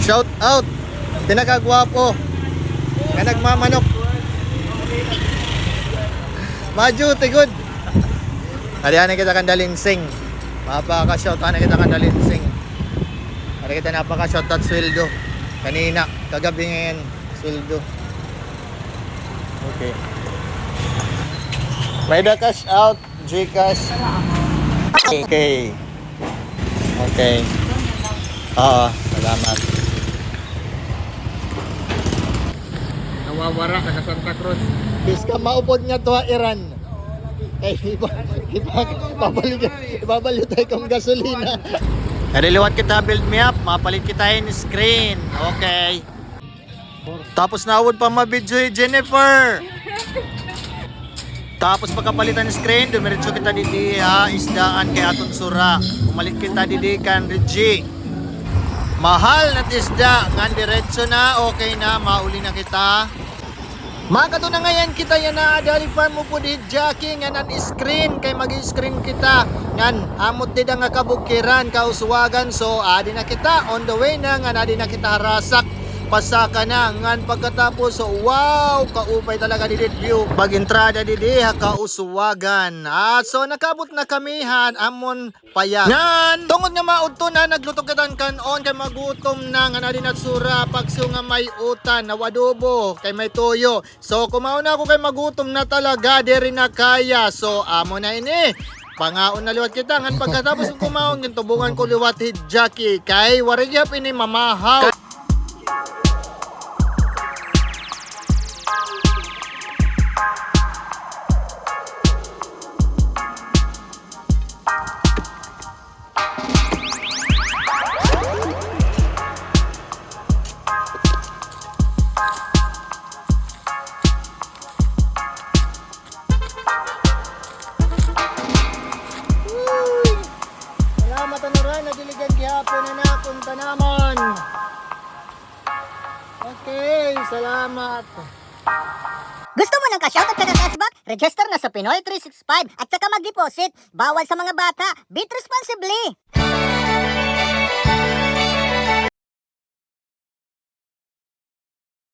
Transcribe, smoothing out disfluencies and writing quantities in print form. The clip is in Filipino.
Shout out pinakagwapo nga nagmamanok. Maju tigod. Ariyan kita kandaling sing. Mapaka shout out kita kandaling sing. Ari kita napaka shout out sweldo. Kanina kagabi ngayon sweldo. Okay. May da cash out, GCash. Okay. Okay. Oo, salamat. Nawawara ka sa Santa Cruz. Bis ka maupod nga to Iran. Ibabalik tayo kong gasolina. Naliliwat kita build me up, mapalit kita yung screen. Okay. Tapos naawod pa mabidyo Jennifer. Tapos pagkapalitan ng screen, dumiretso kita didi ha, isdaan kay aton sura. Umalit kita didi kan Reggie. Mahal na isda, ngan diretso na, okay na, mauli na kita. Makato na ngayon kita yan na dali farm mo po di Jackie nga nan screen kay mag-screen kita ngan amot di nga kabukiran kauswagan so adi na kita on the way na nga adi na kita harasak pasaka na ngan pagkatapos so wow kaupay talaga di view pag entrada di kauswagan so nakabot na kamihan amon paya ngan tungod nga maudto na naglutog katan kanon kay magutom na nga adi natsura pagso nga may utan na wadubo kay may toyo so kumaon na ako kay magutom na talaga diri na kaya so amo na ini pangaon na liwat kita ngan pagkatapos kong kumaon gintubungan ko liwat hit Jackie kay warigyap ini mamahaw. Salamat anuran na diligan gihapon na akong tanamon. Okay, salamat. Gusto mo ng ka-shoutout ka na cashback? Register na sa Pinoy 365 at saka mag-deposit. Bawal sa mga bata. Beat responsibly.